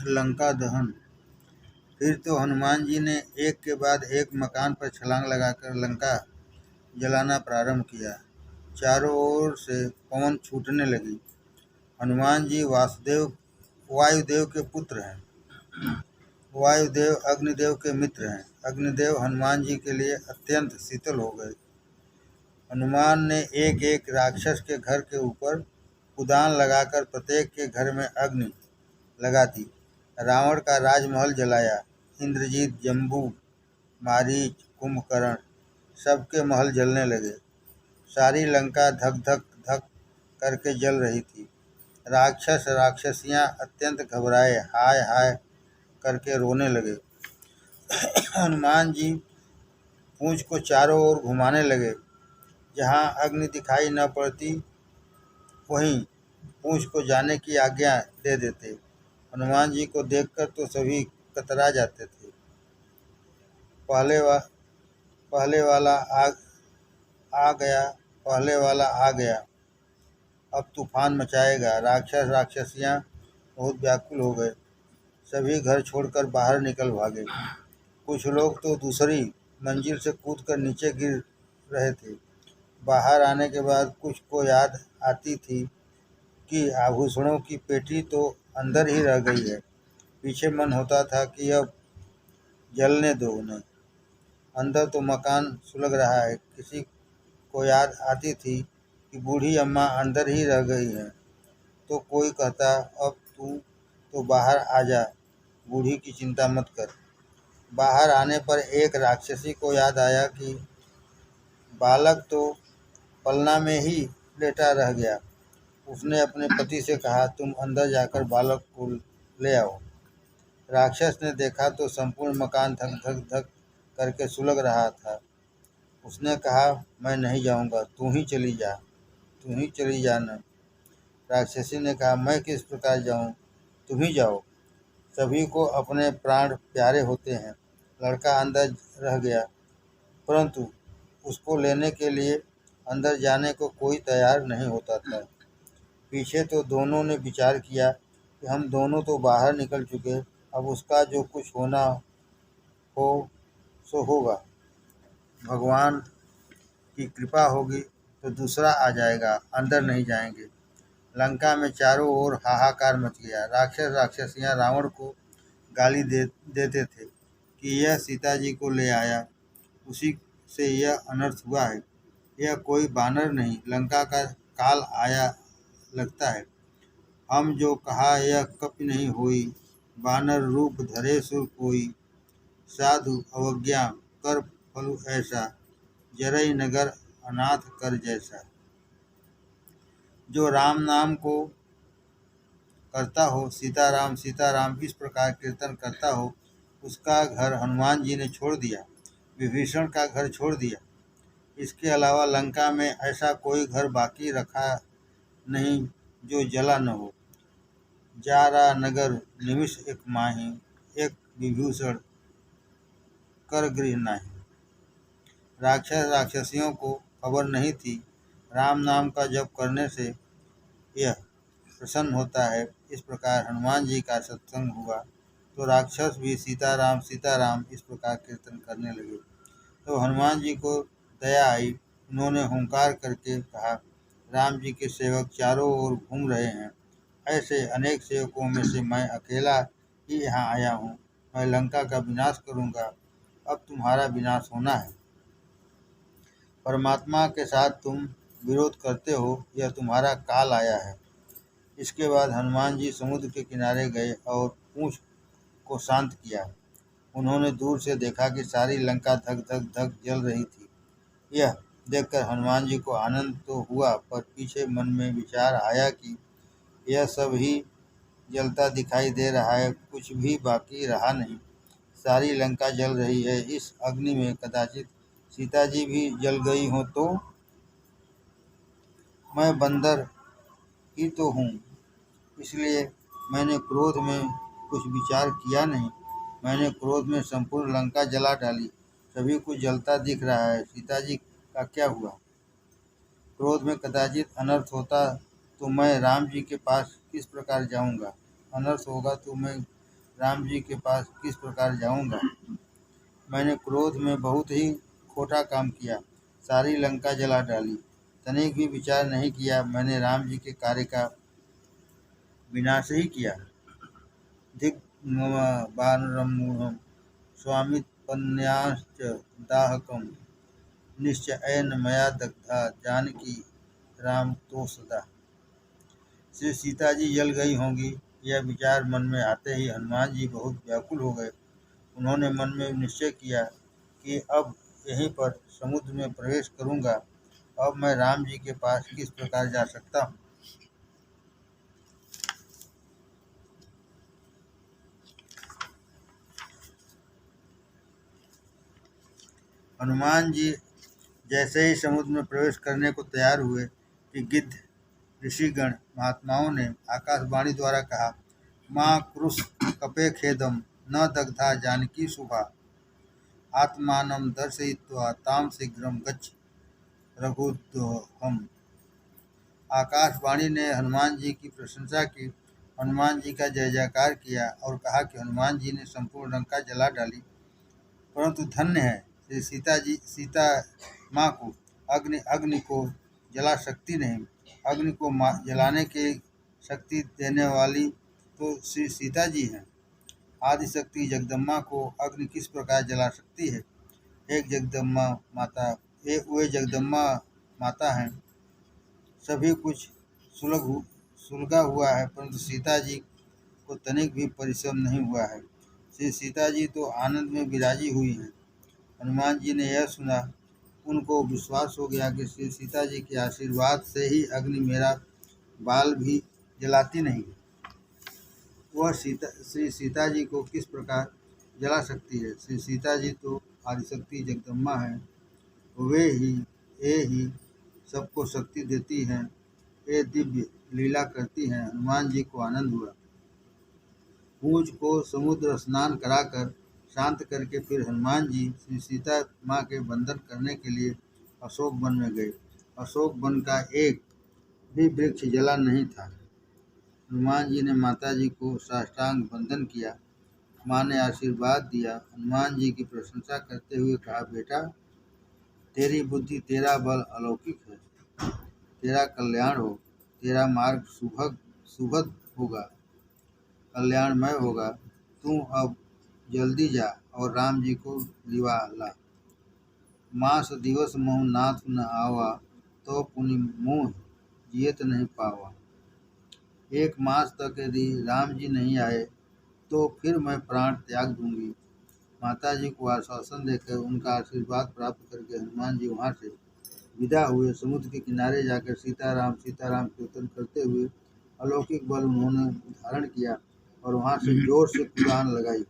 लंका दहन। फिर तो हनुमान जी ने एक के बाद एक मकान पर छलांग लगाकर लंका जलाना प्रारंभ किया। चारों ओर से पवन छूटने लगी। हनुमान जी वायुदेव के पुत्र हैं। वायुदेव अग्निदेव के मित्र हैं। अग्निदेव हनुमान जी के लिए अत्यंत शीतल हो गए। हनुमान ने एक एक राक्षस के घर के ऊपर उदान लगाकर प्रत्येक के घर में अग्नि लगा दी। रावण का राजमहल जलाया। इंद्रजीत, जम्बू, मारीच, कुंभकर्ण सबके महल जलने लगे। सारी लंका धक धक धक करके जल रही थी। राक्षस राक्षसियां अत्यंत घबराए, हाय हाय करके रोने लगे। हनुमान जी पूंछ को चारों ओर घुमाने लगे। जहाँ अग्नि दिखाई न पड़ती वहीं पूंछ को जाने की आज्ञा दे देते। हनुमान जी को देखकर तो सभी कतरा जाते थे। पहले वा, पहले वाला आ गया पहले वाला आ गया, अब तूफान मचाएगा। राक्षस राक्षसियां बहुत व्याकुल हो गए। सभी घर छोड़कर बाहर निकल भागे। कुछ लोग तो दूसरी मंजिल से कूदकर नीचे गिर रहे थे। बाहर आने के बाद कुछ को याद आती थी कि आभूषणों की पेटी तो अंदर ही रह गई है। पीछे मन होता था कि अब जलने दो उन्हें, अंदर तो मकान सुलग रहा है। किसी को याद आती थी कि बूढ़ी अम्मा अंदर ही रह गई है, तो कोई कहता अब तू तो बाहर आ जा, बूढ़ी की चिंता मत कर। बाहर आने पर एक राक्षसी को याद आया कि बालक तो पलना में ही लेटा रह गया। उसने अपने पति से कहा, तुम अंदर जाकर बालक को ले आओ। राक्षस ने देखा तो संपूर्ण मकान धक धक धक करके सुलग रहा था। उसने कहा, मैं नहीं जाऊंगा, तू ही चली जा, तू ही चली जाना। राक्षसी ने कहा, मैं किस प्रकार जाऊं, तुम ही जाओ। सभी को अपने प्राण प्यारे होते हैं। लड़का अंदर रह गया, परंतु उसको लेने के लिए अंदर जाने को कोई तैयार नहीं होता था। पीछे तो दोनों ने विचार किया कि हम दोनों तो बाहर निकल चुके, अब उसका जो कुछ होना हो सो होगा। भगवान की कृपा होगी तो दूसरा आ जाएगा, अंदर नहीं जाएंगे। लंका में चारों ओर हाहाकार मच गया। राक्षस राक्षसियां रावण को गाली देते थे कि यह सीता जी को ले आया, उसी से यह अनर्थ हुआ है। यह कोई बानर नहीं, लंका का काल आया लगता है। हम जो कहा यह कपि नहीं होई, बानर रूप धरे सुर कोई। साधु अवज्ञा कर फलु ऐसा, जरई नगर अनाथ कर जैसा। जो राम नाम को करता हो, सीताराम सीताराम इस प्रकार कीर्तन करता हो, उसका घर हनुमान जी ने छोड़ दिया, विभीषण का घर छोड़ दिया। इसके अलावा लंका में ऐसा कोई घर बाकी रखा नहीं जो जला न हो। जारा नगर निमिष एक माही, एक विभूषण कर गृह नाही। राक्षस राक्षसियों को खबर नहीं थी राम नाम का जप करने से यह प्रसन्न होता है। इस प्रकार हनुमान जी का सत्संग हुआ तो राक्षस भी सीताराम सीताराम इस प्रकार कीर्तन करने लगे। तो हनुमान जी को दया आई। उन्होंने हुंकार करके कहा, राम जी के सेवक चारों ओर घूम रहे हैं। ऐसे अनेक सेवकों में से मैं अकेला ही यहाँ आया हूँ। मैं लंका का विनाश करूँगा, अब तुम्हारा विनाश होना है। परमात्मा के साथ तुम विरोध करते हो, यह तुम्हारा काल आया है। इसके बाद हनुमान जी समुद्र के किनारे गए और पूंछ को शांत किया। उन्होंने दूर से देखा कि सारी लंका धक धक धक जल रही थी। यह देखकर हनुमान जी को आनंद तो हुआ, पर पीछे मन में विचार आया कि यह सब ही जलता दिखाई दे रहा है, कुछ भी बाकी रहा नहीं। सारी लंका जल रही है, इस अग्नि में कदाचित सीता जी भी जल गई हो तो। मैं बंदर ही तो हूँ, इसलिए मैंने क्रोध में कुछ विचार किया नहीं। मैंने क्रोध में संपूर्ण लंका जला डाली। सभी कुछ जलता दिख रहा है, सीता जी का क्या हुआ। क्रोध में कदाचित अनर्थ होता तो मैं राम जी के पास किस प्रकार जाऊंगा। अनर्थ होगा तो मैं राम जी के पास किस प्रकार जाऊंगा। मैंने क्रोध में बहुत ही खोटा काम किया, सारी लंका जला डाली, तनिक भी विचार नहीं किया। मैंने राम जी के कार्य का विनाश ही किया। धिक मम वानरं मूढ़ं स्वामित्वन्याश्च दाहकं निश्चयेन मया दग्धा जानकी राम तो सदा। श्री सीता जी जल गई होंगी, यह विचार मन में आते ही हनुमान जी बहुत व्याकुल हो गए। उन्होंने मन में निश्चय किया कि अब यहीं पर समुद्र में प्रवेश करूंगा। अब मैं राम जी के पास किस प्रकार जा सकता हूँ। हनुमान जी जैसे ही समुद्र में प्रवेश करने को तैयार हुए कि गिद्ध ऋषिगण महात्माओं ने आकाशवाणी द्वारा कहा, माँ क्रुश कपे खेदम न दग्धा जानकी शुभा आत्मानं दर्शयित्वा ताम शीघ्रं गच्छ रघुद्वहम्। आकाशवाणी ने हनुमान जी की प्रशंसा की, हनुमान जी का जय जयकार किया और कहा कि हनुमान जी ने संपूर्ण लंका जला डाली, परंतु धन्य है श्री सीता माँ को अग्नि अग्नि को जला सकती नहीं। अग्नि को जलाने की शक्ति देने वाली तो श्री सीता जी हैं। आदिशक्ति जगदम्बा को अग्नि किस प्रकार जला सकती है। एक जगदम्बा माता वे जगदम्बा माता हैं। सभी कुछ सुलगा हुआ है, परंतु सीता जी को तनिक भी परिश्रम नहीं हुआ है। श्री सीता जी तो आनंद में विराजी हुई हैं। हनुमान जी ने यह सुना, उनको विश्वास हो गया कि श्री सीता जी के आशीर्वाद से ही अग्नि मेरा बाल भी जलाती नहीं। वह श्री सीता जी को किस प्रकार जला सकती है। श्री सीता जी तो आदिशक्ति जगदम्बा हैं। ये ही सबको शक्ति देती हैं। ये दिव्य लीला करती हैं। हनुमान जी को आनंद हुआ। पूंछ को समुद्र स्नान कराकर शांत करके फिर हनुमान जी श्री सीता माँ के बंधन करने के लिए अशोक वन में गए। अशोक वन का एक भी वृक्ष जला नहीं था। हनुमान जी ने माता जी को साष्टांग वंदन किया। माँ ने आशीर्वाद दिया। हनुमान जी की प्रशंसा करते हुए कहा, बेटा तेरी बुद्धि तेरा बल अलौकिक है, तेरा कल्याण हो, तेरा मार्ग सुभद होगा, कल्याणमय होगा। तू अब जल्दी जा और राम जी को लिवा ला। मास दिवस मोह नाथ न आवा, तो पुनि मोह जियत नहीं पावा। एक मास तक यदि राम जी नहीं आए तो फिर मैं प्राण त्याग दूंगी। माता जी को आश्वासन देकर उनका आशीर्वाद प्राप्त करके हनुमान जी वहाँ से विदा हुए। समुद्र के किनारे जाकर सीताराम कीर्तन करते हुए अलौकिक बल उन्होंने धारण किया और वहाँ से जोर से कुदान लगाई।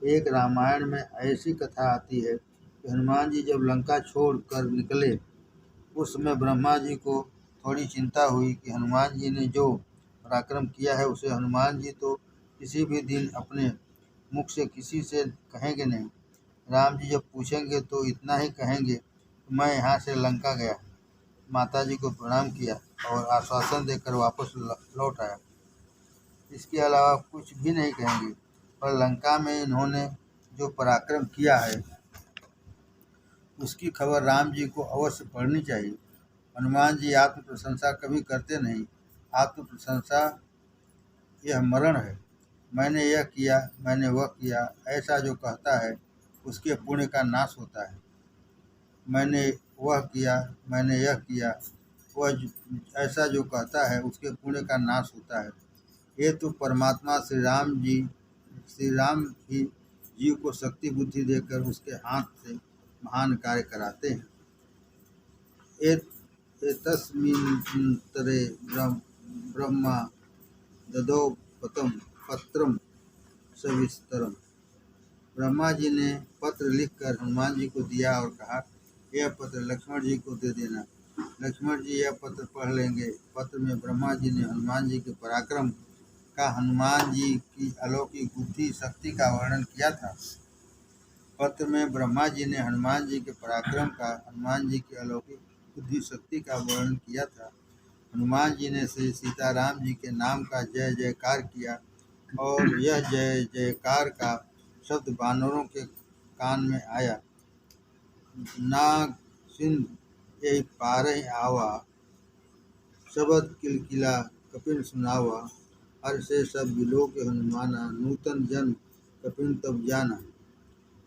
एक रामायण में ऐसी कथा आती है कि हनुमान जी जब लंका छोड़ कर निकले, उस समय ब्रह्मा जी को थोड़ी चिंता हुई कि हनुमान जी ने जो पराक्रम किया है उसे हनुमान जी तो किसी भी दिन अपने मुख से किसी से कहेंगे नहीं। राम जी जब पूछेंगे तो इतना ही कहेंगे, मैं यहाँ से लंका गया। माता जी को प्रणाम किया और आश्वासन देकर वापस लौट आया। इसके अलावा कुछ भी नहीं कहेंगे। पर लंका में इन्होंने जो पराक्रम किया है उसकी खबर राम जी को अवश्य पढ़नी चाहिए। हनुमान जी आत्म प्रशंसा कभी करते नहीं। आत्म प्रशंसा यह मरण है। मैंने यह किया, मैंने वह किया, ऐसा जो कहता है उसके पुण्य का नाश होता है। मैंने वह किया, मैंने यह किया, वह ऐसा जो कहता है उसके पुण्य का नाश होता है। ये तो परमात्मा श्री राम ही जीव को शक्ति बुद्धि देकर उसके हाथ से महान कार्य कराते हैं। एतस्मिन्नन्तरे ब्रह्मा ददौ पत्रम सविस्तरम। ब्रह्मा जी ने पत्र लिखकर हनुमान जी को दिया और कहा, यह पत्र लक्ष्मण जी को दे देना। लक्ष्मण जी यह पत्र पढ़ लेंगे। पत्र में ब्रह्मा जी ने हनुमान जी के पराक्रम का, हनुमान जी की अलौकिक बुद्धि शक्ति का वर्णन किया था। पत्र में ब्रह्मा जी ने हनुमान जी के पराक्रम का, हनुमान जी की अलौकिक बुद्धि शक्ति का वर्णन किया था। हनुमान जी ने श्री सीताराम जी के नाम का जय जयकार किया और यह जय जयकार का शब्द बानरों के कान में आया। नाग सिंह यही पारहि आवा, शबद किलकिला कपिन सुनावा। हर से सब बिलो के हनुमाना, नूतन जन कपिन तब जाना।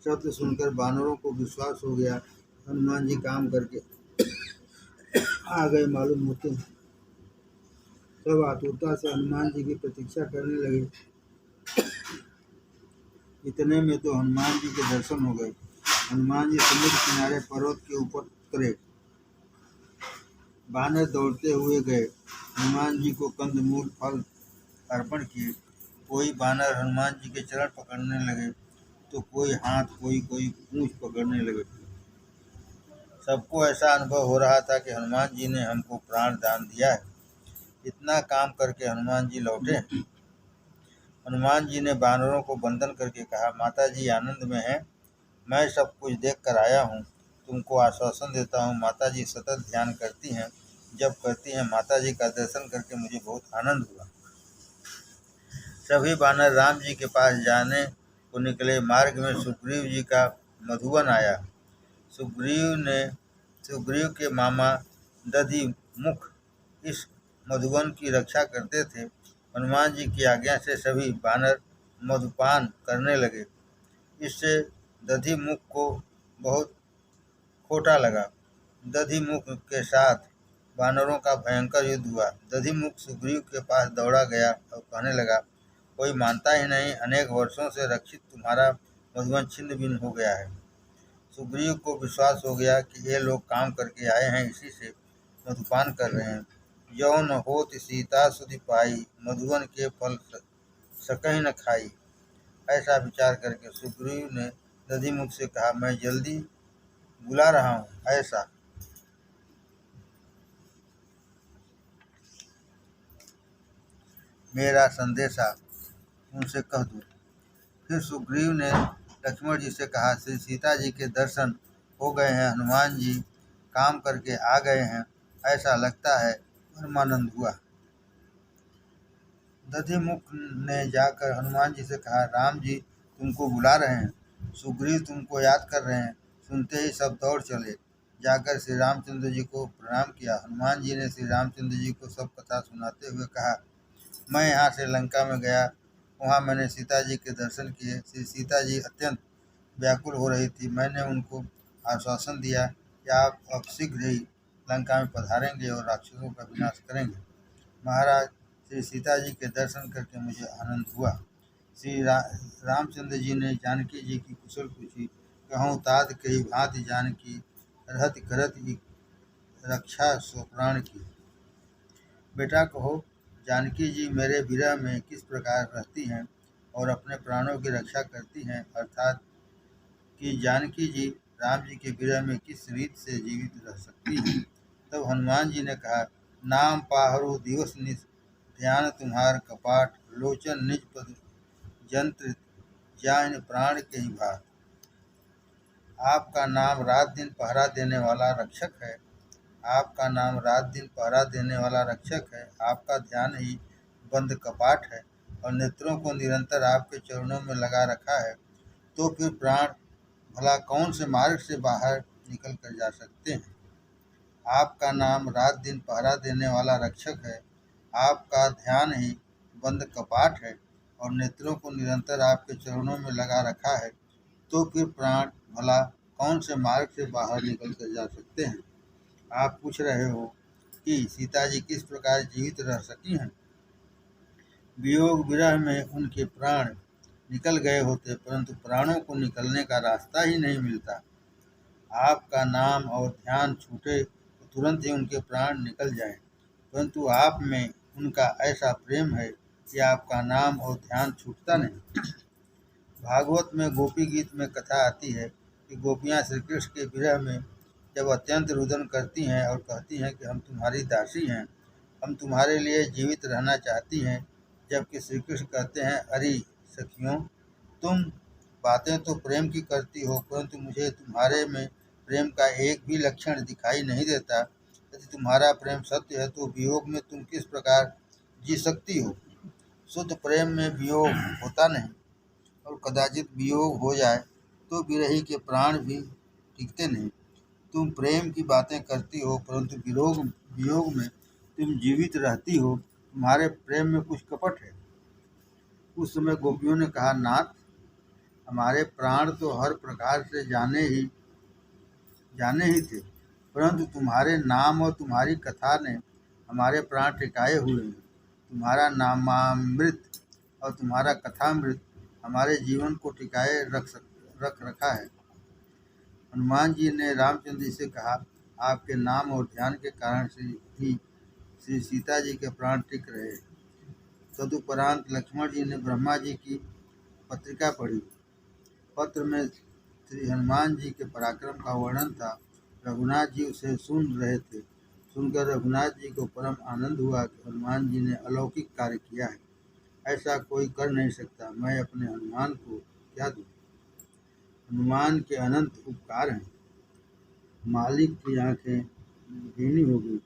शब्द सुनकर बानरों को विश्वास हो गया, हनुमान जी काम करके आ गए मालूम होते हैं। सब आतुरता से हनुमान जी की प्रतीक्षा करने लगे। इतने में तो हनुमान जी के दर्शन हो गए। हनुमान जी समुद्र किनारे पर्वत के ऊपर उतरे। बानर दौड़ते हुए गए, हनुमान जी को कंदमूल फल अर्पण किए। कोई बानर हनुमान जी के चरण पकड़ने लगे, तो कोई हाथ, कोई पूंछ पकड़ने लगे। सबको ऐसा अनुभव हो रहा था कि हनुमान जी ने हमको प्राण दान दिया है। इतना काम करके हनुमान जी लौटे। हनुमान जी ने बानरों को वंदन करके कहा, माता जी आनंद में हैं, मैं सब कुछ देख कर आया हूँ। तुमको आश्वासन देता हूँ, माता जी सतत ध्यान करती हैं। जब करती हैं, माता जी का दर्शन करके मुझे बहुत आनंद हुआ। सभी बानर राम जी के पास जाने को निकले। मार्ग में सुग्रीव जी का मधुवन आया। सुग्रीव के मामा दधिमुख इस मधुवन की रक्षा करते थे। हनुमान जी की आज्ञा से सभी बानर मधुपान करने लगे। इससे दधिमुख को बहुत खोटा लगा। दधिमुख के साथ बानरों का भयंकर युद्ध हुआ। दधिमुख सुग्रीव के पास दौड़ा गया और कहने लगा, कोई मानता ही नहीं, अनेक वर्षों से रक्षित तुम्हारा मधुवन छिन्न भिन्न हो गया है। सुग्रीव को विश्वास हो गया कि ये लोग काम करके आए हैं, इसी से मधुपान कर रहे हैं। यौन होत सीता सुधि पाई, मधुवन के फल सकहि न खाई। ऐसा विचार करके सुग्रीव ने दधिमुख से कहा, मैं जल्दी बुला रहा हूँ, ऐसा मेरा संदेशा उनसे कह दो। फिर सुग्रीव ने लक्ष्मण जी से कहा, श्री सीता जी के दर्शन हो गए हैं, हनुमान जी काम करके आ गए हैं, ऐसा लगता है। परमानंद हुआ। दधिमुख ने जाकर हनुमान जी से कहा, राम जी तुमको बुला रहे हैं, सुग्रीव तुमको याद कर रहे हैं। सुनते ही सब दौड़ चले। जाकर श्री रामचंद्र जी को प्रणाम किया। हनुमान जी ने श्री रामचंद्र जी को सब कथा सुनाते हुए कहा, मैं यहाँ से लंका में गया, वहाँ मैंने सीता जी के दर्शन किए। श्री सीता जी अत्यंत व्याकुल हो रही थी। मैंने उनको आश्वासन दिया कि आप अब शीघ्र ही लंका में पधारेंगे और राक्षसों का विनाश करेंगे। महाराज, श्री सीता जी के दर्शन करके मुझे आनंद हुआ। रामचंद्र जी ने जानकी जी की कुशल पूछी। कहूँ तात कही भांति जानकी, रहत करत रक्षा स्वप्राण की। बेटा कहो, जानकी जी मेरे विरह में किस प्रकार रहती हैं और अपने प्राणों की रक्षा करती हैं, अर्थात कि जानकी जी राम जी के विरह में किस रीत से जीवित रह सकती हैं। तब हनुमान जी ने कहा, नाम पाहरु दिवस निश, ध्यान तुम्हार कपाट, लोचन निज पद जंत्र, जान प्राण के ही भात। आपका नाम रात दिन पहरा देने वाला रक्षक है। आपका नाम रात दिन पहरा देने वाला रक्षक है। आपका ध्यान ही बंद कपाट है और नेत्रों को निरंतर आपके चरणों में लगा रखा है। तो फिर प्राण भला कौन से मार्ग से बाहर निकल कर जा सकते हैं। आपका नाम रात दिन पहरा देने वाला रक्षक है। आपका ध्यान ही बंद कपाट है और नेत्रों को निरंतर आपके चरणों में लगा रखा है। तो फिर प्राण भला कौन से मार्ग से बाहर निकल कर जा सकते हैं। आप पूछ रहे हो कि सीता जी किस प्रकार जीवित रह सकी हैं। वियोग विरह में उनके प्राण निकल गए होते, परंतु प्राणों को निकलने का रास्ता ही नहीं मिलता। आपका नाम और ध्यान छूटे तो तुरंत ही उनके प्राण निकल जाएं, परंतु आप में उनका ऐसा प्रेम है कि आपका नाम और ध्यान छूटता नहीं। भागवत में गोपी गीत में कथा आती है कि गोपियाँ श्री कृष्ण के विरह में जब अत्यंत रुदन करती हैं और कहती हैं कि हम तुम्हारी दासी हैं, हम तुम्हारे लिए जीवित रहना चाहती हैं, जबकि श्री कृष्ण कहते हैं, अरे सखियों, तुम बातें तो प्रेम की करती हो, परंतु मुझे तुम्हारे में प्रेम का एक भी लक्षण दिखाई नहीं देता। यदि तुम्हारा प्रेम सत्य है तो वियोग में तुम किस प्रकार जी सकती हो। शुद्ध प्रेम में वियोग होता नहीं, और कदाचित वियोग हो जाए तो विरही के प्राण भी टिकते नहीं। तुम प्रेम की बातें करती हो, परंतु वियोग में तुम जीवित रहती हो। तुम्हारे प्रेम में कुछ कपट है। उस समय गोपियों ने कहा, नाथ, हमारे प्राण तो हर प्रकार से जाने ही थे, परंतु तुम्हारे नाम और तुम्हारी कथा ने हमारे प्राण टिकाए हुए हैं। तुम्हारा नामामृत और तुम्हारा कथामृत हमारे जीवन को टिकाए रख रखा है। हनुमान जी ने रामचंद्र जी से कहा, आपके नाम और ध्यान के कारण से ही श्री सीता जी के प्राण टिक रहे। तदुपरांत लक्ष्मण जी ने ब्रह्मा जी की पत्रिका पढ़ी। पत्र में श्री हनुमान जी के पराक्रम का वर्णन था। रघुनाथ जी उसे सुन रहे थे। सुनकर रघुनाथ जी को परम आनंद हुआ कि हनुमान जी ने अलौकिक कार्य किया है। ऐसा कोई कर नहीं सकता। मैं अपने हनुमान को क्या दूं? हनुमान के अनंत उपकार हैं। मालिक की आंखें भीनी हो गई।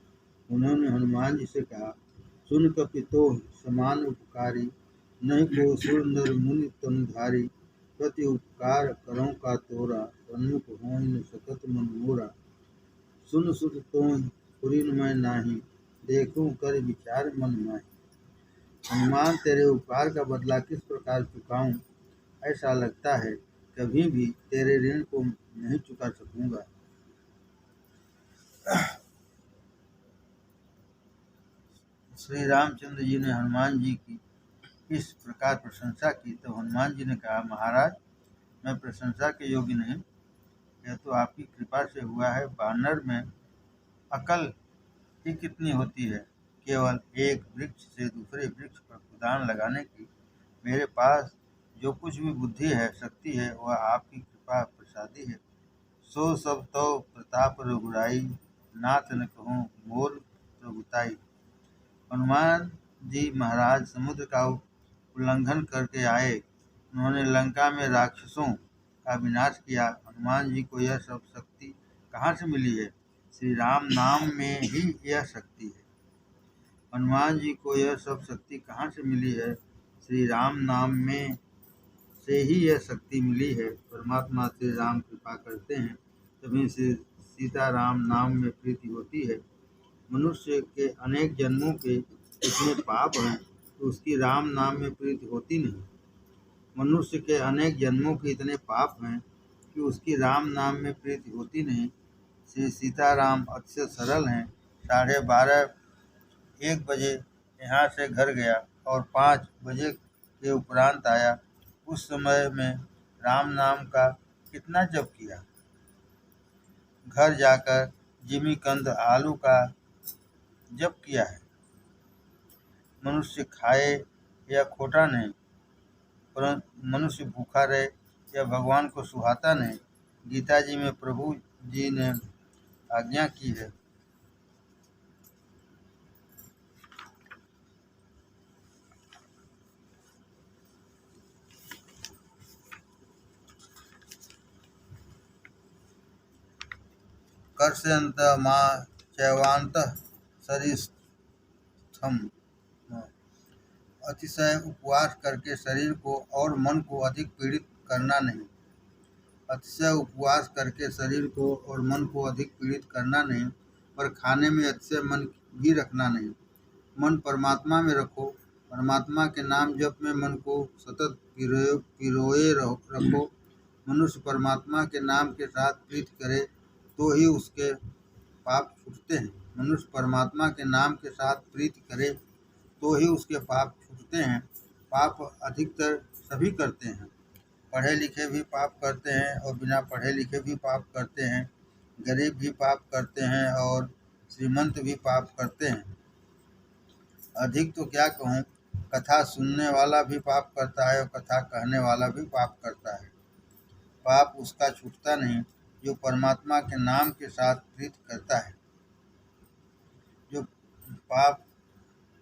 उन्होंने हनुमान जी से कहा, सुन कपितो समान उपकारी, नहीं को सुर नर मुनि तनुधारी, प्रति उपकार करो का तोरा, सन्मुख होई न सकत मन मोरा। सुन सुत तोहि पुरीन मैं नाही, देखूं कर विचार मन माही। हनुमान, तेरे उपकार का बदला किस प्रकार चुकाऊं? ऐसा लगता है कभी भी तेरे ऋण को नहीं चुका सकूंगा। श्री रामचंद्र जी ने हनुमान जी की इस प्रकार प्रशंसा की। तो हनुमान जी ने कहा, महाराज, मैं प्रशंसा के योग्य नहीं, यह तो आपकी कृपा से हुआ है। वानर में अकल ही कितनी होती है। केवल एक वृक्ष से दूसरे वृक्ष पर कुदान लगाने की मेरे पास जो कुछ भी बुद्धि है, शक्ति है, वह आपकी कृपा प्रसादी है। सो सब तो प्रताप रघुराई, नाथ न कहूँ मोर प्रभुताई। हनुमान जी महाराज समुद्र का उल्लंघन करके आए। उन्होंने लंका में राक्षसों का विनाश किया। हनुमान जी को यह सब शक्ति कहाँ से मिली है? श्री राम नाम में ही यह शक्ति है। हनुमान जी को यह सब शक्ति कहाँ से मिली है? श्री राम नाम में से ही यह शक्ति मिली है। परमात्मा श्री राम कृपा करते हैं, तभी श्री सीताराम नाम में प्रीति होती है। मनुष्य के अनेक जन्मों के इतने पाप हैं कि उसकी राम नाम में प्रीति होती नहीं। मनुष्य के अनेक जन्मों के इतने पाप हैं कि उसकी राम नाम में प्रीति होती नहीं। श्री सीताराम अतिशय सरल हैं। 12:30 1 बजे यहाँ से घर गया और 5 बजे के उपरांत आया। उस समय में राम नाम का कितना जप किया। घर जाकर जिमीकंद आलू का जप किया है। मनुष्य खाए या खोटा नहीं, परंतु मनुष्य भूखा रहे या भगवान को सुहाता नहीं। गीता जी में प्रभु जी ने आज्ञा की है, कर्षयन्त मां चैवान्तः शरीरस्थम। अतिशय उपवास करके शरीर को और मन को अधिक पीड़ित करना नहीं। अतिशय उपवास करके शरीर को और मन को अधिक पीड़ित करना नहीं, पर खाने में अतिशय मन भी रखना नहीं। मन परमात्मा में रखो। परमात्मा के नाम जप में मन को सतत पिरोए रखो। मनुष्य परमात्मा के नाम के साथ प्रीति करे तो ही उसके पाप छूटते हैं। मनुष्य परमात्मा के नाम के साथ प्रीति करे तो ही उसके पाप छूटते हैं। पाप अधिकतर सभी करते हैं। पढ़े लिखे भी पाप करते हैं और बिना पढ़े लिखे भी पाप करते हैं। गरीब भी पाप करते हैं और श्रीमंत भी पाप करते हैं। अधिक तो क्या कहूँ, कथा सुनने वाला भी पाप करता है और कथा कहने वाला भी पाप करता है। पाप उसका छूटता नहीं जो परमात्मा के नाम के साथ प्रीति करता है। जो पाप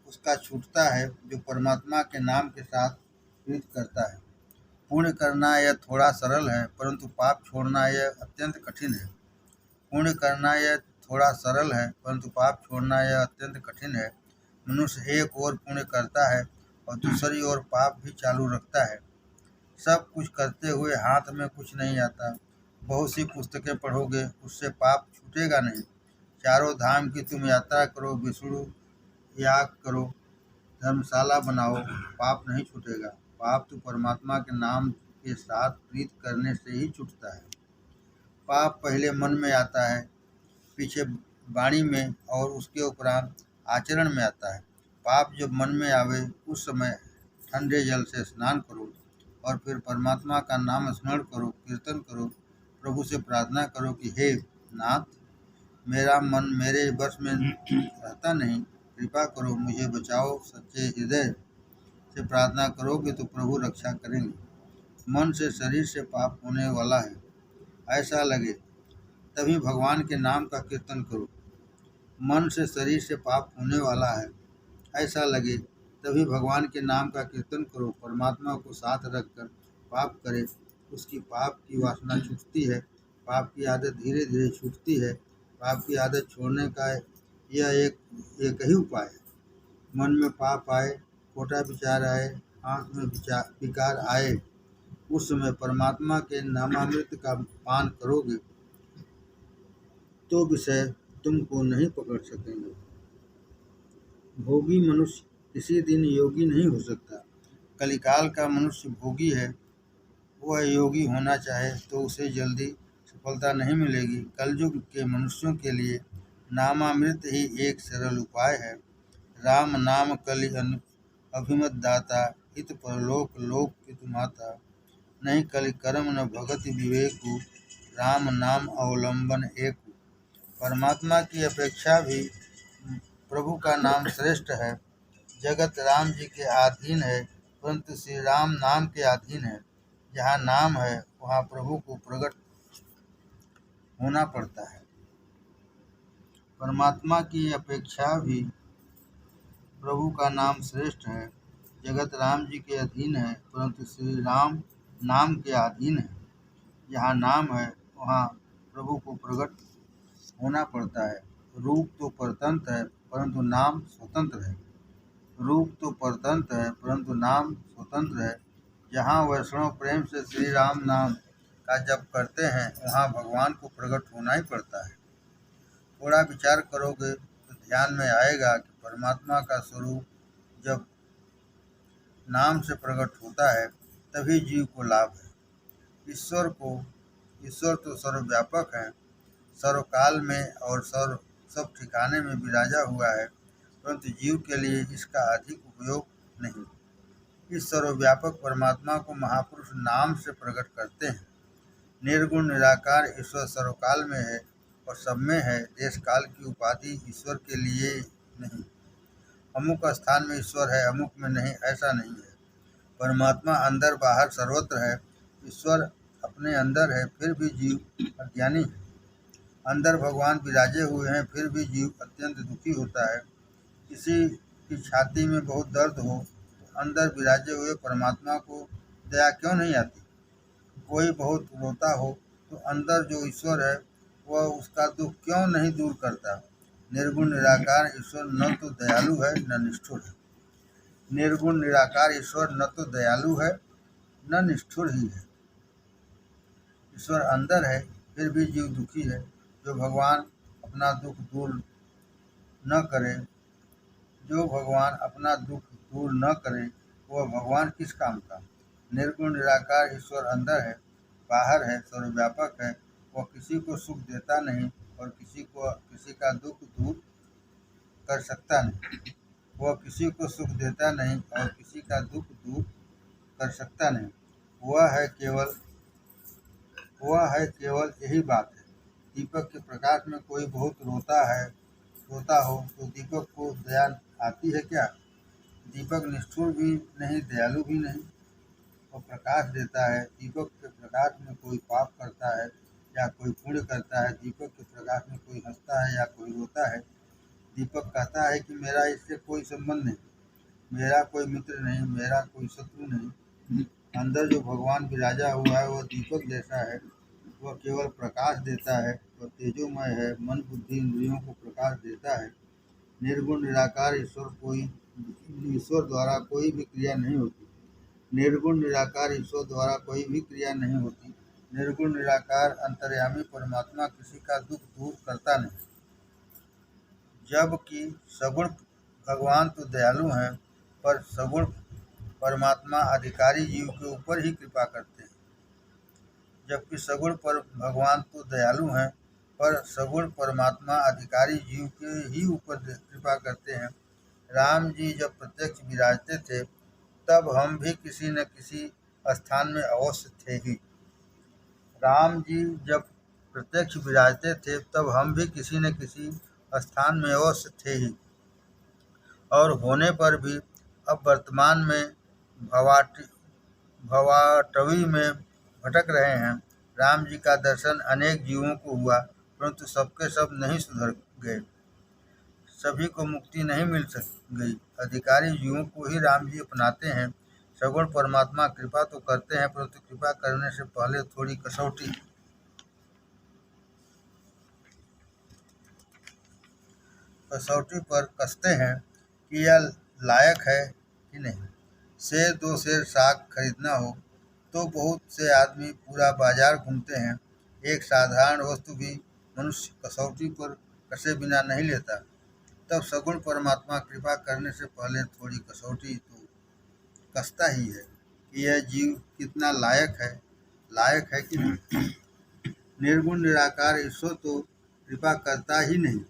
उसका छूटता है जो परमात्मा के नाम के साथ प्रीति करता है। पुण्य करना यह थोड़ा सरल है, परंतु पाप छोड़ना यह अत्यंत कठिन है। पुण्य करना यह थोड़ा सरल है, परंतु पाप छोड़ना यह अत्यंत कठिन है। मनुष्य एक ओर पुण्य करता है और दूसरी ओर पाप भी चालू रखता है। सब कुछ करते हुए हाथ में कुछ नहीं आता। बहुत सी पुस्तकें पढ़ोगे, उससे पाप छूटेगा नहीं। चारों धाम की तुम यात्रा करो, विष्णु याग करो, धर्मशाला बनाओ, पाप नहीं छूटेगा। पाप तो परमात्मा के नाम के साथ प्रीत करने से ही छूटता है। पाप पहले मन में आता है, पीछे वाणी में और उसके उपरांत आचरण में आता है। पाप जब मन में आवे उस समय ठंडे जल से स्नान करो और फिर परमात्मा का नाम स्मरण करो, कीर्तन करो, प्रभु से प्रार्थना करो कि हे नाथ, मेरा मन मेरे बस में रहता नहीं, कृपा करो, मुझे बचाओ। सच्चे हृदय से प्रार्थना करोगे तो प्रभु रक्षा करेंगे। मन से शरीर से पाप होने वाला है ऐसा लगे तभी भगवान के नाम का कीर्तन करो। मन से शरीर से पाप होने वाला है ऐसा लगे तभी भगवान के नाम का कीर्तन करो। परमात्मा को साथ रखकर पाप करे, उसकी पाप की वासना छूटती है। पाप की आदत धीरे धीरे छूटती है। पाप की आदत छोड़ने का यह एक ही उपाय है। मन में पाप आए, खोटा विचार आए, आँख में विकार आए, उस समय परमात्मा के नामामृत का पान करोगे तो विषय तुमको नहीं पकड़ सकेंगे। भोगी मनुष्य किसी दिन योगी नहीं हो सकता। कलिकाल का मनुष्य भोगी है। वह योगी होना चाहे तो उसे जल्दी सफलता नहीं मिलेगी। कलयुग के मनुष्यों के लिए नामामृत ही एक सरल उपाय है। राम नाम कलि अभिमत दाता, हित परलोक लोक पितु माता। नहीं कलि कर्म न भगत विवेकु, राम नाम अवलंबन एक। परमात्मा की अपेक्षा भी प्रभु का नाम श्रेष्ठ है। जगत राम जी के अधीन है, परंतु श्री राम नाम के अधीन है। जहाँ नाम है वहाँ प्रभु को प्रकट होना पड़ता है। परमात्मा की अपेक्षा भी प्रभु का नाम श्रेष्ठ है। जगत राम जी के अधीन है, परंतु श्री राम नाम के अधीन है। जहाँ नाम है वहाँ प्रभु को प्रकट होना पड़ता है। रूप तो परतंत्र है, परंतु नाम स्वतंत्र है। रूप तो परतंत्र है, परंतु नाम स्वतंत्र है। जहाँ वैष्णव प्रेम से श्री राम नाम का जप करते हैं वहाँ भगवान को प्रकट होना ही पड़ता है। थोड़ा विचार करोगे तो ध्यान में आएगा कि परमात्मा का स्वरूप जब नाम से प्रकट होता है तभी जीव को लाभ है। ईश्वर तो सर्वव्यापक है, सर्वकाल में और सब ठिकाने में विराजा हुआ है, परंतु जीव के लिए इसका अधिक उपयोग नहीं। इस सर्वव्यापक परमात्मा को महापुरुष नाम से प्रकट करते हैं। निर्गुण निराकार ईश्वर सर्वकाल में है और सब में है। देश काल की उपाधि ईश्वर के लिए नहीं। अमुक स्थान में ईश्वर है, अमुक में नहीं, ऐसा नहीं है। परमात्मा अंदर बाहर सर्वत्र है। ईश्वर अपने अंदर है, फिर भी जीव अज्ञानी है। अंदर भगवान विराजे हुए हैं, फिर भी जीव अत्यंत दुखी होता है। किसी की छाती में बहुत दर्द हो तो अंदर विराजे हुए परमात्मा को दया क्यों नहीं आती? कोई बहुत रोता हो तो अंदर जो ईश्वर है वह उसका दुख क्यों नहीं दूर करता? निर्गुण निराकार ईश्वर न तो दयालु है न निष्ठुर है। निर्गुण निराकार ईश्वर न तो दयालु है न निष्ठुर ही है। ईश्वर अंदर है, फिर भी जीव दुखी है। जो भगवान अपना दुख दूर न करे वह भगवान किस काम का? निर्गुण निराकार ईश्वर अंदर है, बाहर है, सर्वव्यापक है। वह किसी को सुख देता नहीं और किसी का दुख दूर कर सकता नहीं। वह किसी को सुख देता नहीं और किसी का दुख दूर कर सकता नहीं। वह है केवल यही बात है। दीपक के प्रकाश में कोई बहुत रोता हो तो दीपक को दया आती है क्या? दीपक निष्ठुर भी नहीं, दयालु भी नहीं। वह प्रकाश देता है। दीपक के प्रकाश में कोई पाप करता है या कोई पुण्य करता है। दीपक के प्रकाश में कोई हंसता है या कोई रोता है। दीपक कहता है कि मेरा इससे कोई संबंध नहीं, मेरा कोई मित्र नहीं, मेरा कोई शत्रु नहीं। अंदर जो भगवान विराजा हुआ है वह दीपक जैसा है। वह केवल प्रकाश देता है। वह तेजोमय है, मन बुद्धि इंद्रियों को प्रकाश देता है। निर्गुण निराकार ईश्वर कोई ईश्वर द्वारा कोई भी क्रिया नहीं होती। निर्गुण निराकार ईश्वर द्वारा कोई भी क्रिया नहीं होती। निर्गुण निराकार अंतर्यामी परमात्मा किसी का दुख दूर करता नहीं, जबकि सगुण भगवान तो दयालु हैं, पर सगुण परमात्मा अधिकारी जीव के ऊपर ही कृपा करते हैं। जबकि सगुण पर भगवान तो दयालु हैं, पर सगुण परमात्मा अधिकारी जीव के ही ऊपर कृपा करते हैं। राम जी जब प्रत्यक्ष विराजते थे, तब हम भी किसी न किसी स्थान में अवश्य थे ही। राम जी जब प्रत्यक्ष विराजते थे, तब हम भी किसी न किसी स्थान में अवश्य थे ही, और होने पर भी अब वर्तमान में भवाटवी में भटक रहे हैं। राम जी का दर्शन अनेक जीवों को हुआ, परंतु सबके सब नहीं सुधर गए, सभी को मुक्ति नहीं मिल गई। अधिकारी जीवों को ही राम जी अपनाते हैं। सगुण परमात्मा कृपा तो करते हैं, परंतु कृपा करने से पहले थोड़ी कसौटी पर कसते हैं कि यह लायक है कि नहीं। सेर 2 सेर साग खरीदना हो तो बहुत से आदमी पूरा बाजार घूमते हैं। एक साधारण वस्तु भी मनुष्य कसौटी पर कसे बिना नहीं लेता। तब सगुण परमात्मा कृपा करने से पहले थोड़ी कसौटी तो कसता ही है कि यह जीव कितना लायक है कि नहीं। निर्गुण निराकार ईश्वर तो कृपा करता ही नहीं।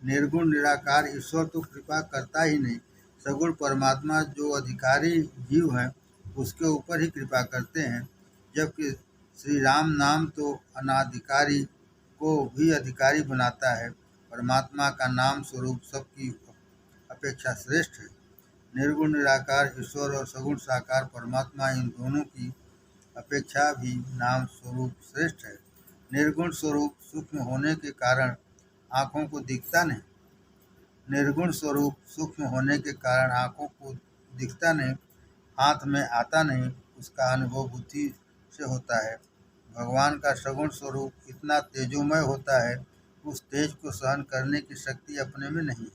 निर्गुण निराकार ईश्वर तो कृपा करता ही नहीं। सगुण परमात्मा जो अधिकारी जीव हैं, उसके ऊपर ही कृपा करते हैं। जबकि श्री राम नाम तो अनाधिकारी को भी अधिकारी बनाता है। परमात्मा का नाम स्वरूप सबकी अपेक्षा श्रेष्ठ है। निर्गुण निराकार ईश्वर और सगुण साकार परमात्मा, इन दोनों की अपेक्षा भी नाम स्वरूप श्रेष्ठ है। निर्गुण स्वरूप सूक्ष्म होने के कारण आँखों को दिखता नहीं। निर्गुण स्वरूप सूक्ष्म होने के कारण आँखों को दिखता नहीं, हाथ में आता नहीं, उसका अनुभव बुद्धि से होता है। भगवान का सगुण स्वरूप इतना तेजोमय होता है, उस तेज को सहन करने की शक्ति अपने में नहीं है।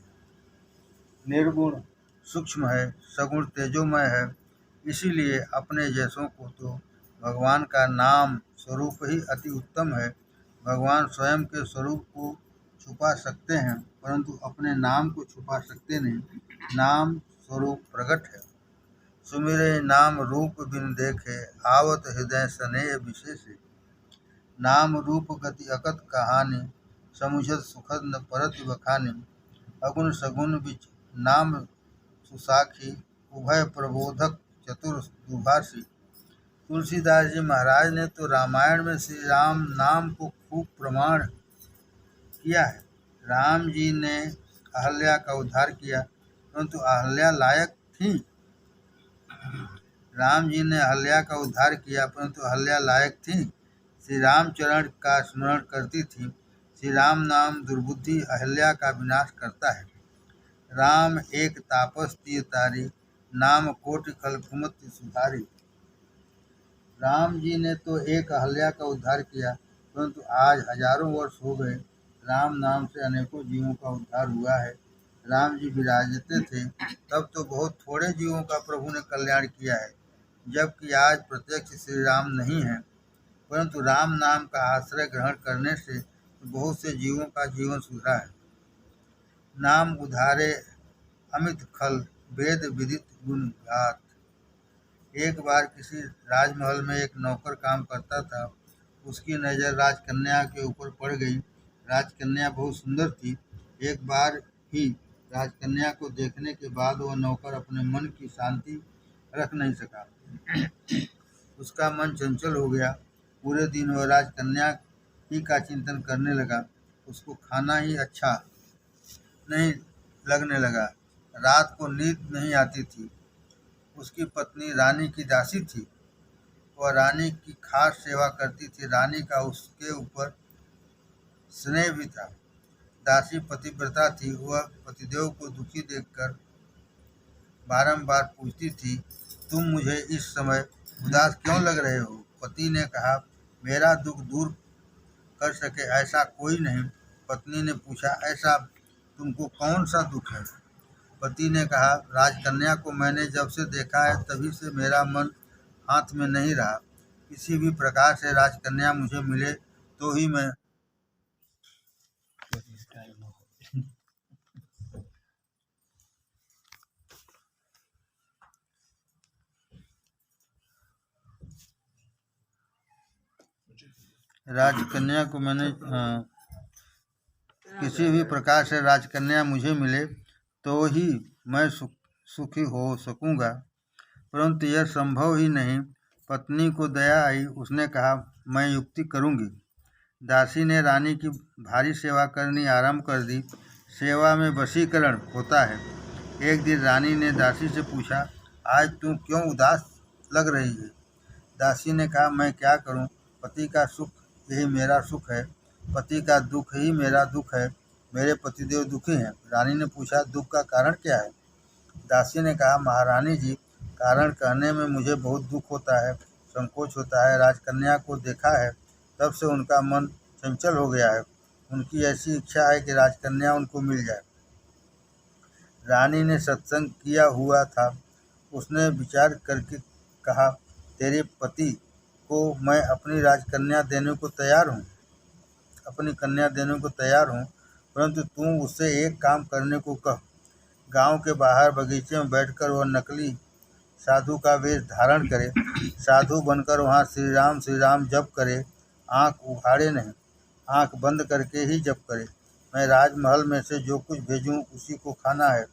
निर्गुण सूक्ष्म है, सगुण तेजोमय है, इसीलिए अपने जैसों को तो भगवान का नाम स्वरूप ही अति उत्तम है। भगवान स्वयं के स्वरूप को छुपा सकते हैं, परंतु अपने नाम को छुपा सकते नहीं। नाम स्वरूप प्रकट है। सुमिरे नाम रूप बिन देखे, आवत हृदय स्नेह विशेष। नाम रूप गति अकत कहानी, समुझत सुखद न परत बखानी। अगुण सगुण बिच नाम सुसाखी, उभय प्रबोधक चतुर दुभाषी। तुलसीदास जी महाराज ने तो रामायण में श्री राम नाम को खूब प्रमाण किया है। राम जी ने अहल्या का उद्धार किया, परंतु अहल्या लायक थी। राम जी ने अहल्या का उद्धार किया, परंतु अहल्या लायक थी। श्री रामचरण का स्मरण करती थी। श्री राम नाम दुर्बुद्धि अहल्या का विनाश करता है। राम एक तापस तिय तारी, नाम कोटि खल कुमति सुधारी। राम जी ने तो एक अहल्या का उद्धार किया, परंतु आज हजारों वर्ष हो गए, राम नाम से अनेकों जीवों का उद्धार हुआ है। राम जी विराजते थे, तब तो बहुत थोड़े जीवों का प्रभु ने कल्याण किया है, जबकि आज प्रत्यक्ष श्री राम नहीं है, परंतु राम नाम का आश्रय ग्रहण करने से बहुत से जीवों का जीवन सुधरा है। नाम उधारे अमित खल, वेद विदित गुण गात। एक बार किसी राजमहल में एक नौकर काम करता था। उसकी नज़र राजकन्या के ऊपर पड़ गई। राजकन्या बहुत सुंदर थी। एक बार ही राजकन्या को देखने के बाद वह नौकर अपने मन की शांति रख नहीं सका। उसका मन चंचल हो गया। पूरे दिन वह राजकन्या ही का चिंतन करने लगा। उसको खाना ही अच्छा नहीं लगने लगा। रात को नींद नहीं आती थी। उसकी पत्नी रानी की दासी थी। वह रानी की खास सेवा करती थी। रानी का उसके ऊपर स्नेह भी था। दासी पतिव्रता थी। वह पतिदेव को दुखी देखकर बारंबार पूछती थी, तुम मुझे इस समय उदास क्यों लग रहे हो? पति ने कहा, मेरा दुख दूर कर सके ऐसा कोई नहीं। पत्नी ने पूछा, ऐसा तुमको कौन सा दुख है? पति ने कहा, राजकन्या को मैंने जब से देखा है तभी से मेरा मन हाथ में नहीं रहा। किसी भी प्रकार से राजकन्या मुझे मिले तो ही मैं राजकन्या को मैंने किसी भी प्रकार से राजकन्या मुझे मिले तो ही मैं सुखी हो सकूंगा, परंतु यह संभव ही नहीं। पत्नी को दया आई, उसने कहा, मैं युक्ति करूंगी। दासी ने रानी की भारी सेवा करनी आरंभ कर दी। सेवा में वशीकरण होता है। एक दिन रानी ने दासी से पूछा, आज तू क्यों उदास लग रही है? दासी ने कहा, मैं क्या करूं, पति का सुख यही मेरा सुख है, पति का दुख ही मेरा दुख है, मेरे पतिदेव दुखी हैं। रानी ने पूछा, दुख का कारण क्या है? दासी ने कहा, महारानी जी, कारण कहने में मुझे बहुत दुख होता है, संकोच होता है। राजकन्या को देखा है तब से उनका मन चंचल हो गया है। उनकी ऐसी इच्छा है कि राजकन्या उनको मिल जाए। रानी ने सत्संग किया हुआ था। उसने विचार करके कहा, तेरे पति को मैं अपनी राजकन्या देने को तैयार हूँ, अपनी कन्या देने को तैयार हूँ, परंतु तू उससे एक काम करने को कह। गांव के बाहर बगीचे में बैठकर वह नकली साधु का वेश धारण करे, साधु बनकर वहाँ श्री राम जप करे, आंख उघाड़े नहीं, आंख बंद करके ही जप करे। मैं राजमहल में से जो कुछ भेजूं उसी को खाना है,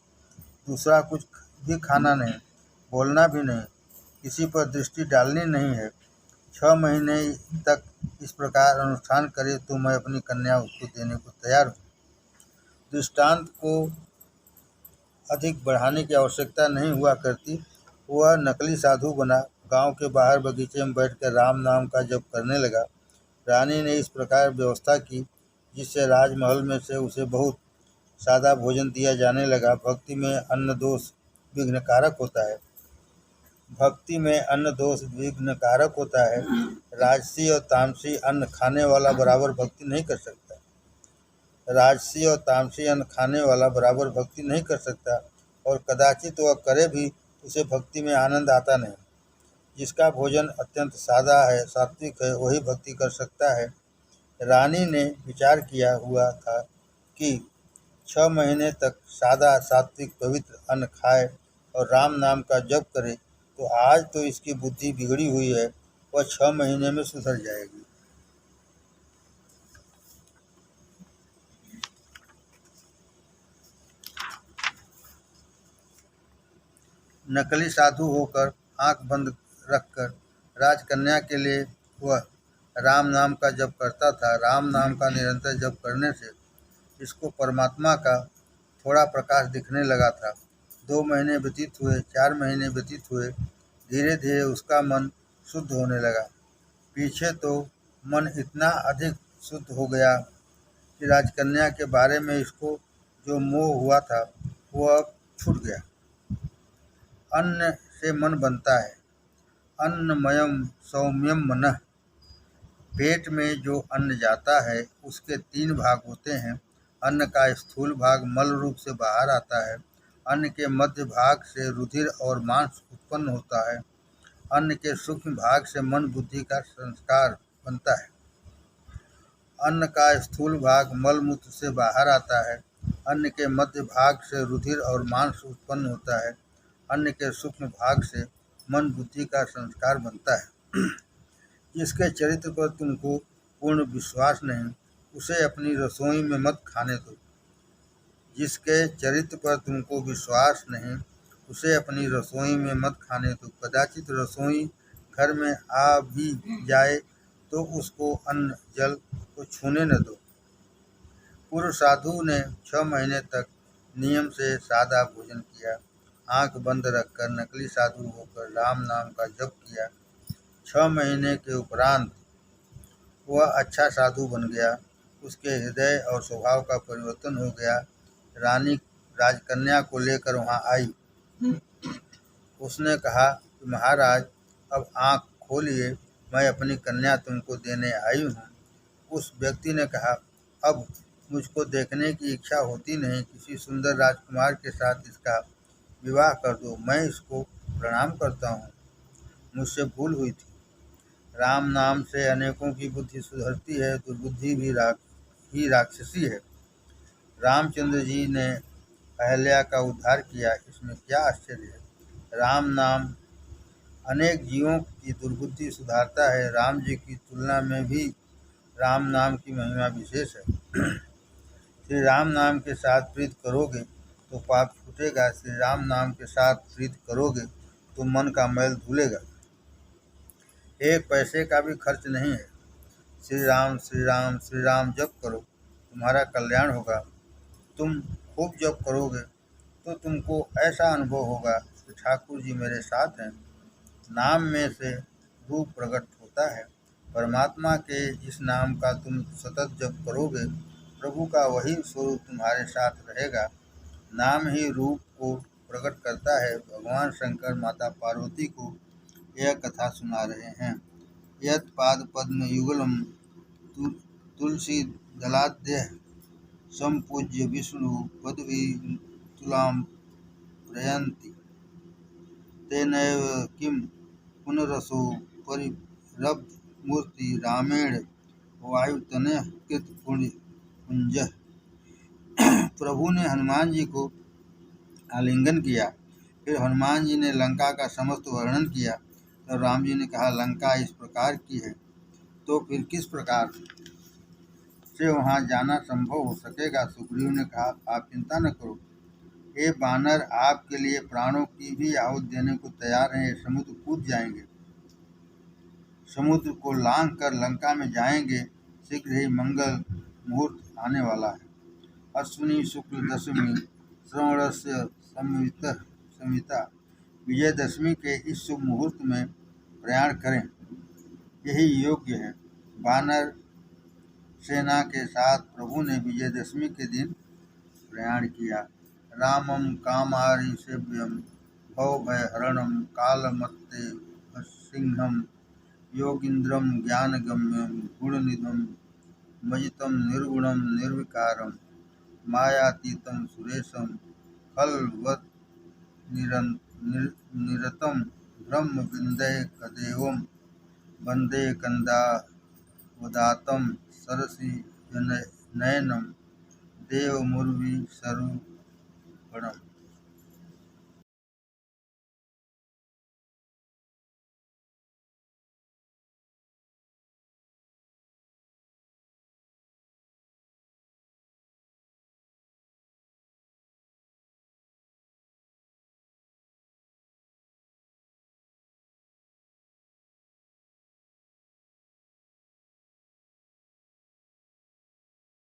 दूसरा कुछ भी खाना नहीं, बोलना भी नहीं, किसी पर दृष्टि डालनी नहीं है। 6 महीने तक इस प्रकार अनुष्ठान करे तो मैं अपनी कन्या उसको देने को तैयार हूँ। दृष्टांत को अधिक बढ़ाने की आवश्यकता नहीं हुआ करती। वह नकली साधु बना, गांव के बाहर बगीचे में बैठकर राम नाम का जप करने लगा। रानी ने इस प्रकार व्यवस्था की जिससे राजमहल में से उसे बहुत सादा भोजन दिया जाने लगा। भक्ति में अन्न दोष विघ्न कारक होता है। भक्ति में अन्न दोष विघ्न कारक होता है। राजसी और तामसी अन्न खाने वाला बराबर भक्ति नहीं कर सकता। राजसी और तामसी अन्न खाने वाला बराबर भक्ति नहीं कर सकता, और कदाचित वह करे भी उसे भक्ति में आनंद आता नहीं। जिसका भोजन अत्यंत सादा है, सात्विक है, वही भक्ति कर सकता है। रानी ने विचार किया हुआ था कि 6 महीने तक सादा सात्विक पवित्र अन्न खाए और राम नाम का जप करे तो आज तो इसकी बुद्धि बिगड़ी हुई है, वह 6 महीने में सुधर जाएगी। नकली साधु होकर आंख बंद रखकर राजकन्या के लिए वह राम नाम का जप करता था। राम नाम का निरंतर जप करने से इसको परमात्मा का थोड़ा प्रकाश दिखने लगा था। 2 महीने व्यतीत हुए, 4 महीने व्यतीत हुए, धीरे धीरे उसका मन शुद्ध होने लगा। पीछे तो मन इतना अधिक शुद्ध हो गया कि राजकन्या के बारे में इसको जो मोह हुआ था वो अब छूट गया। अन्न से मन बनता है। अन्नमयम सौम्यम मनः। पेट में जो अन्न जाता है उसके 3 भाग होते हैं। अन्न का स्थूल भाग मल रूप से बाहर आता है। अन्न के मध्य भाग से रुधिर और मांस उत्पन्न होता है। अन्न के सूक्ष्म भाग से मन बुद्धि का संस्कार बनता है। अन्न का स्थूल भाग मल मूत्र से बाहर आता है। अन्न के मध्य भाग से रुधिर और मांस उत्पन्न होता है। अन्न के सूक्ष्म भाग से मन बुद्धि का संस्कार बनता है। जिसके चरित्र पर तुमको पूर्ण विश्वास नहीं, उसे अपनी रसोई में मत खाने दो। जिसके चरित्र पर तुमको विश्वास नहीं, उसे अपनी रसोई में मत खाने दो। कदाचित रसोई घर में आ भी जाए तो उसको अन्न जल को छूने न दो। पूर्व साधु ने 6 महीने तक नियम से सादा भोजन किया, आंख बंद रखकर नकली साधु होकर राम नाम का जप किया। 6 महीने के उपरांत वह अच्छा साधु बन गया। उसके हृदय और स्वभाव का परिवर्तन हो गया। रानी राजकन्या को लेकर वहां आई। उसने कहा कि महाराज, अब आंख खोलिए, मैं अपनी कन्या तुमको देने आई हूँ। उस व्यक्ति ने कहा, अब मुझको देखने की इच्छा होती नहीं। किसी सुंदर राजकुमार के साथ इसका विवाह कर दो। मैं इसको प्रणाम करता हूँ, मुझसे भूल हुई थी। राम नाम से अनेकों की बुद्धि सुधरती है, दुर्बुद्धि भी ही राक्षसी है। रामचंद्र जी ने अहल्या का उद्धार किया, इसमें क्या आश्चर्य है। राम नाम अनेक जीवों की दुर्बुद्धि सुधारता है। राम जी की तुलना में भी राम नाम की महिमा विशेष है। श्री राम नाम के साथ प्रीत करोगे तो पाप छूटेगा। श्री राम नाम के साथ प्रीत करोगे तो मन का मैल धुलेगा। एक पैसे का भी खर्च नहीं है। श्री राम श्री राम श्री राम जप करो, तुम्हारा कल्याण होगा। तुम खूब जप करोगे तो तुमको ऐसा अनुभव होगा कि ठाकुर जी मेरे साथ हैं। नाम में से रूप प्रकट होता है। परमात्मा के जिस नाम का तुम सतत जप करोगे, प्रभु का वही स्वरूप तुम्हारे साथ रहेगा। नाम ही रूप को प्रकट करता है। भगवान शंकर माता पार्वती को यह कथा सुना रहे हैं। यत् पाद पद्म युगलम तुलसी दलाद्य संपूज्य विष्णु पदवी तुलाम प्रयन्ति तेनैव किं पुनरसो परिरब्ध मूर्ति रामेण वायुतनः कृत पुंजः। प्रभु ने हनुमान जी को आलिंगन किया। फिर हनुमान जी ने लंका का समस्त वर्णन किया। तब राम जी ने कहा, लंका इस प्रकार की है तो फिर किस प्रकार से वहां जाना संभव हो सकेगा। सुग्रीव ने कहा, आप चिंता न करो, ये बानर आपके लिए प्राणों की भी आहुति देने को तैयार हैं। समुद्र कूद जाएंगे, समुद्र को लांघ कर लंका में जाएंगे। शीघ्र ही मंगल मुहूर्त आने वाला है। अश्विनी शुक्ल दशमी श्रवणस्य संविता विजयदशमी के इस शुभ मुहूर्त में प्रयाण करें, यही योग्य है। वानर सेना के साथ प्रभु ने विजयदशमी के दिन प्रयाण किया। रामं कामारिसेव्यं भवभयहरणं कालमत्ते सिंहं योगीन्द्रं ज्ञानगम्यं गुणनिधं मजितं निर्गुणं निर्विकारं मायातीतं सुरेशं खलवत् निरतं ब्रह्मविन्दैकदेवं वन्दे कन्दावदातं सरसिजनयनं देवमुर्विसर्पणम्।